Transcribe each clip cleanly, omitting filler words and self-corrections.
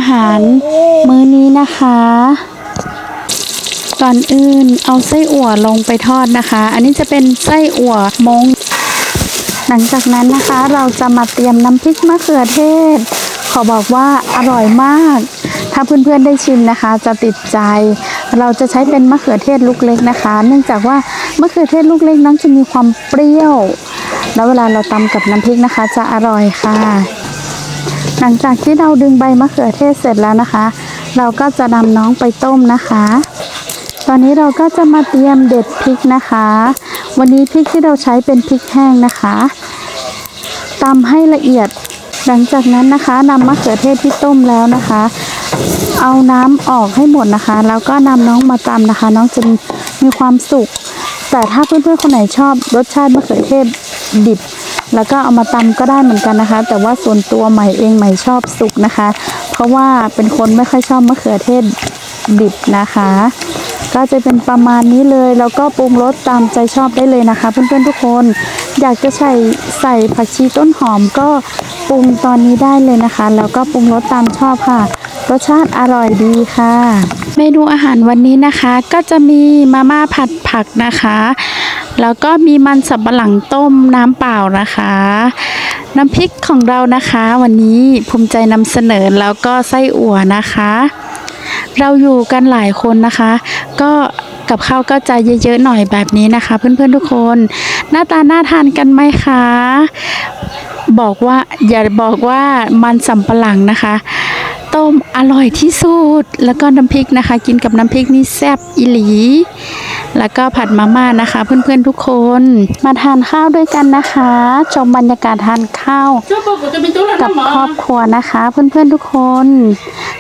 หารมื้อนี้นะคะก่อนอื่นเอาไส้อั่วลงไปทอดนะคะอันนี้จะเป็นไส้อั่วมงหลังจากนั้นนะคะเราจะมาเตรียมน้ำพริกมะเขือเทศขอบอกว่าอร่อยมากถ้าเพื่อนๆได้ชิมนะคะจะติดใจเราจะใช้เป็นมะเขือเทศลูกเล็กนะคะเนื่องจากว่ามะเขือเทศลูกเล็กน้องจะมีความเปรี้ยวแล้วเวลาเราตำกับน้ำพริกนะคะจะอร่อยค่ะหลังจากที่เราดึงใบมะเขือเทศเสร็จแล้วนะคะเราก็จะนำน้องไปต้มนะคะตอนนี้เราก็จะมาเตรียมเด็ดพริกนะคะวันนี้พริกที่เราใช้เป็นพริกแห้งนะคะตำให้ละเอียดหลังจากนั้นนะคะนำมะเขือเทศที่ต้มแล้วนะคะเอาน้ำออกให้หมดนะคะแล้วก็นำน้องมาตำนะคะน้องจะมีความสุขแต่ถ้าเพื่อนๆคนไหนชอบรสชาติมะเขือเทศดิบแล้วก็เอามาตำก็ได้เหมือนกันนะคะแต่ว่าส่วนตัวใหม่เองใหม่ชอบสุกนะคะเพราะว่าเป็นคนไม่ค่อยชอบมะเขือเทศดิบนะคะก็จะเป็นประมาณนี้เลยแล้วก็ปรุงรสตามใจชอบได้เลยนะคะเพื่อนๆทุกคนอยากจะใส่ผักชีต้นหอมก็ปรุงตอนนี้ได้เลยนะคะแล้วก็ปรุงรสตามชอบค่ะรสชาติอร่อยดีค่ะเมนูอาหารวันนี้นะคะก็จะมีมาม่าผัดผักนะคะแล้วก็มีมันสับปะหลังต้มน้ำเปล่านะคะน้ำพริกของเรานะคะวันนี้ภูมิใจนำเสนอแล้วก็ไส้อั่วนะคะเราอยู่กันหลายคนนะคะก็กับข้าวก็จะเยอะๆหน่อยแบบนี้นะคะเพื่อนๆทุกคนหน้าตาน่าทานกันไหมคะอย่าบอกว่ามันสำปะหลังนะคะต้มอร่อยที่สุดแล้วก็น้ำพริกนะคะกินกับน้ำพริกนี่แซ่บอีหลีแล้วก็ผัดมาม่านะคะเพื่อนๆทุกคนมาทานข้าวด้วยกันนะคะชมบรรยากาศทานข้าวกับครอบครัวนะคะเพื่อนๆทุกคน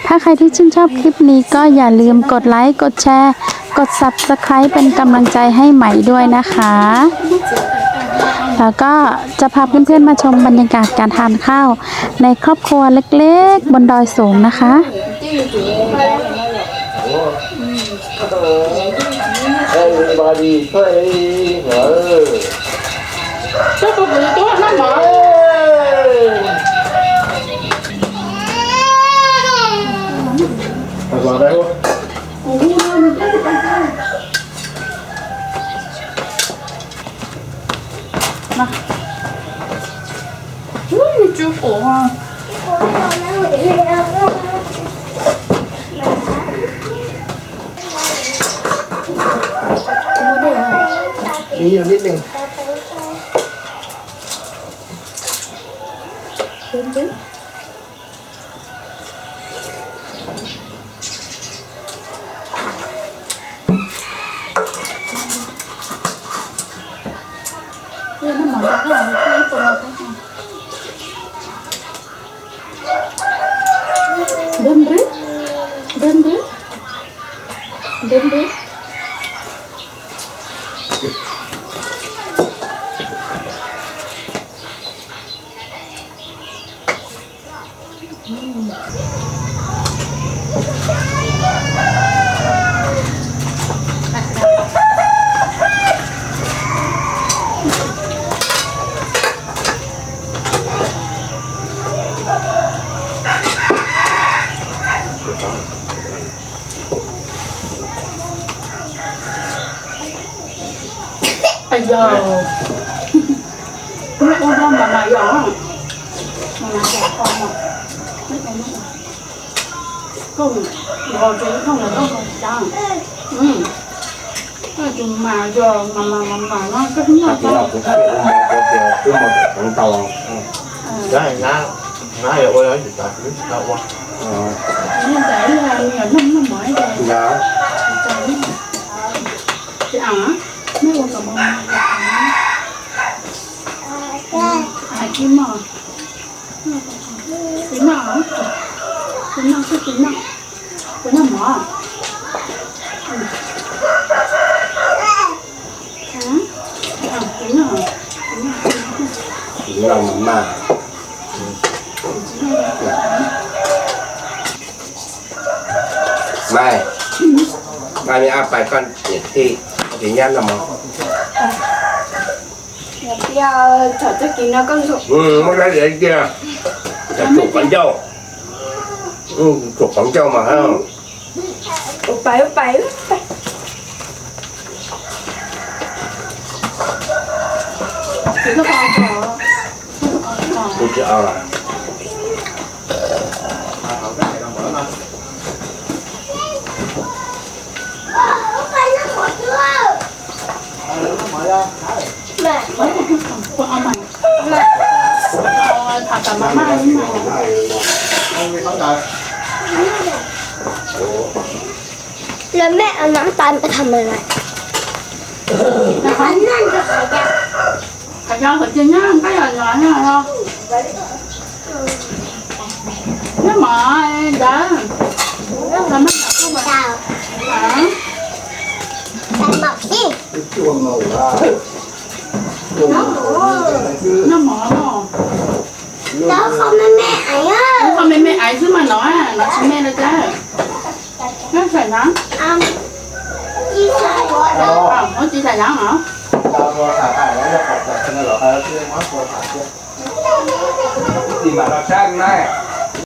ถ้าใครที่ชื่นชอบคลิปนี้ก็อย่าลืมกดไลค์กดแชร์กด Subscribe เป็นกำลังใจให้ใหม่ด้วยนะคะแล้วก็จะพาเพื่อนๆมาชมบรรยากาศการทานข้าวในครอบครัวเล็กๆบนดอยสูงนะคะมา猪火啊！มีอยู่นิดหนึ่งĐơn Bây giờ nó con ra mà mày giỏ mà giỏ con mà mấy con nó không ngồi chứ không là không chăng chúng mà giờ mà nó cứ nó cũng một con tàu đấy ngã ở đây thì ta cứ đâu quá nên để là nó mỏi rồi dạ chị ả mấy con cầm kim à kim nào kim nào cái kim nào mở kim nào mà mai mai mình ăn phải con thì nhăn là mỏ giờ thở cho kín nó con rụng mất lấy để kia chặt chủ con dâu Thuộc Quảng Châu mà không? Úp bay. Chỉ có con Tôi chịu rồi. Thả cả má mai nhưng màแล้วแม่เอาน้ำตาลไปทำอะไร cả do phải chơi nhá cái nhỏ nhỏ nha không nếu mà đã là mất cả không mà ดาว hả แต่บอกสิ Chuông màu ra. nó mở nó แล้วเขาไม่แม่ไอ้เอ้ย không mẹ ấy chứ mà nó chỉ mẹ được chứ nó phải nắng ยี่สิบหัวเรา nó chỉ phải nắng hả Tao có thả thải nó nhập vào cho nên là chưa mắc vào thả chưa. Thì mà nó sang này.